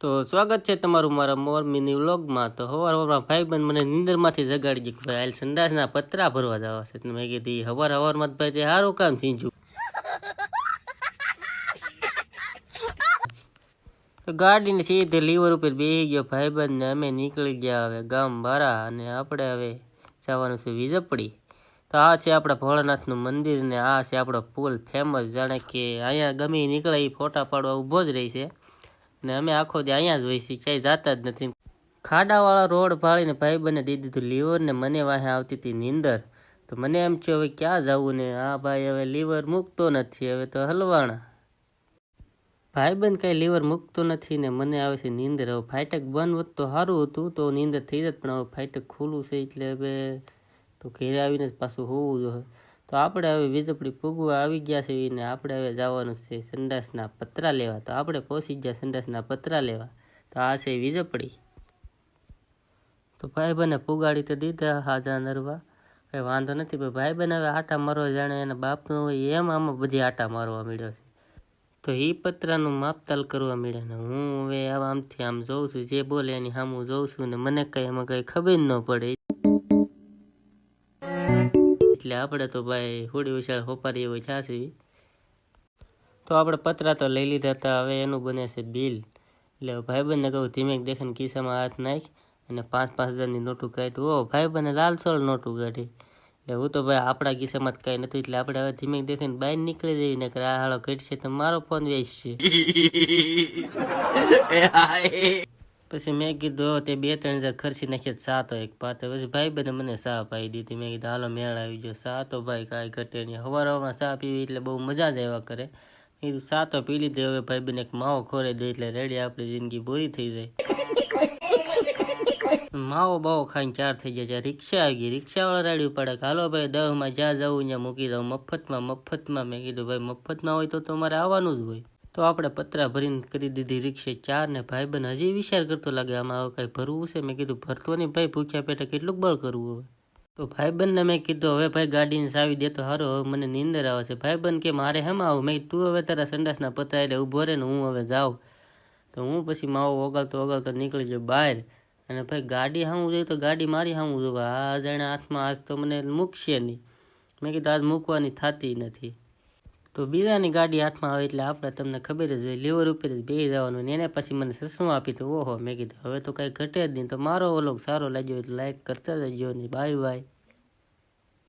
તો સ્વાગત છે તમારું મારા મોર મિની વ્લોગમાં। તો હવારમાં ભાઈબંધ મને નીંદરમાંથી જગાડી દીધું કે ભાઈ હાલ સંડાસના પતરા ભરવા જવા છે। તો મેં કીધી હવારમાં ભાઈ તે સારું કામ થઈ ગયું। તો ગાડીને સીધે લીવર ઉપર બેસી ગયો ભાઈબંધ ને અમે નીકળી ગયા હવે ગામ બારા। અને આપણે હવે જવાનું છે વીજપડી। તો આ છે આપણા ભોળાનાથનું મંદિર ને આ છે આપણો પુલ ફેમસ, જાણે કે અહીંયા ગમે નીકળે એ ફોટા પાડવા ઊભો જ રહી છે ને અમે આખો દી અહીંયા જ હોય છે, ક્યાંય જાતા જ નથી। ખાડાવાળા રોડ ભાળીને ભાઈબંધને દઈ દીધું લીવર ને મને વાહે આવતી હતી નીંદર। તો મને એમ થયું હવે ક્યાં જવું ને આ ભાઈ હવે લીવર મૂકતો નથી, હવે તો હલવાણા। ભાઈબંધ કાંઈ લીવર મૂકતો નથી ને મને આવે છે નીંદર। હવે ફાટક બંધ હોત તો સારું હતું, તો નીંદર થઈ જત, પણ હવે ફાટક ખુલ્લું છે એટલે હવે તો ઘેરે આવીને જ પાછું હોવું જોઈએ। તો આપણે હવે વીજપડી પૂગવા આવી ગયા છે ને આપણે હવે જવાનું છે સંડાસના પતરા લેવા। તો આપણે પહોંચી ગયા સંડાસના પતરા લેવા। તો આ છે વીજપડી। તો ભાઈબંધને પુગાડી તો દીધા હાજા નરવા, કંઈ વાંધો નથી, પણ ભાઈબંધ હવે આટા મારવા જાણે એના બાપનું હોય એમ આમાં બધી આટા મારવા મળ્યો છે। તો એ પતરાનું માપતાલ કરવા મળ્યા ને હું હવે આમથી આમ જોઉં છું, જે બોલે એની સામું જોઉં છું ને મને કંઈ એમાં કંઈ ખબર ન પડે, એટલે આપણે તો ભાઈ હોડી વિશાળ હોપારી એવો છાસી। તો આપણે પતરા તો લઈ લીધા હતા, હવે એનું બને છે બિલ। એટલે ભાઈબંધને કહું ધીમે દેખીને ખિસ્સામાં હાથ નાખ અને 5,000-5,000ની નોટું કાઢ્યું। ઓ ભાઈબંધને લાલસોળ નોટું કાઢી। એટલે હું તો ભાઈ આપણા કિસ્સામાં જ કાંઈ નથી, એટલે આપણે હવે ધીમે દેખીને બહાર નીકળી જઈએ ને આ હાળો ઘટશે તો મારો ફોન વેચશે। પછી મેં કીધું તે 2-3 હજાર ખર્ચી નાખ્યા ચા તો એક પાતે। પછી ભાઈબંધે મને ચા પાઈ દીધી। મેં કીધું હાલો મેળ આવી ગયો, ચા તો ભાઈ કાંઈ ઘટે નહીં, સવારમાં ચા પીવી એટલે બહુ મજા જ આવ્યા કરે। કીધું ચા તો પી લીધી, હવે ભાઈબંધ એક માવો ખોરે દે એટલે રેડી આપણી જિંદગી પૂરી થઈ જાય। માવો બાવો ખાઈને 4 થઈ ગયા, જ્યાં રિક્ષા આવી ગઈ, રિક્ષાવાળા રાડ્યું પડે કે હાલો ભાઈ 10માં જ્યાં જવું ત્યાં મૂકી દઉં મફતમાં। મેં કીધું ભાઈ મફતમાં હોય તો અમારે આવવાનું જ હોય। તો આપણે પતરા ભરીને કરી દીધી રિક્ષે 4 ને ભાઈબંધ હજી વિચાર કરતો લાગે આમાં હવે કંઈ ભરવું છે। મેં કીધું ભરતો નહીં ભાઈ, ભૂખ્યા પેટે કેટલું બળ કરવું હવે। તો ભાઈબંધને મેં કીધું હવે ભાઈ ગાડીને ચાવી દે તો સારું, હવે મને નીંદર આવે છે। ભાઈબંધ કે મારે હેમાં આવું? મેં તું હવે તારા સંડાસના પતરા એટલે ઊભો રહે ને હું હવે જાઉં। તો હું પછી માવો ઓગાળતો નીકળી ગયો બહાર। અને ભાઈ ગાડી સામું જોઈએ તો ગાડી મારી સામું જોવે, આ જાણે હાથમાં આજ તો મને મૂકશે નહીં। મેં કીધું આજ મૂકવાની થતી નથી। તો બીજાની ગાડી હાથમાં આવે એટલે આપણે તમને ખબર જ હોય લીવર ઉપર જ બેસી જવાનું ને એને પછી મને સસમું આપી તો ઓહો, મેં કીધું હવે તો કાંઈ ઘટે જ નહીં। તો મારો વ્લોગ સારો લાગ્યો એટલે લાઈક કરતા જજો ને બાય બાય।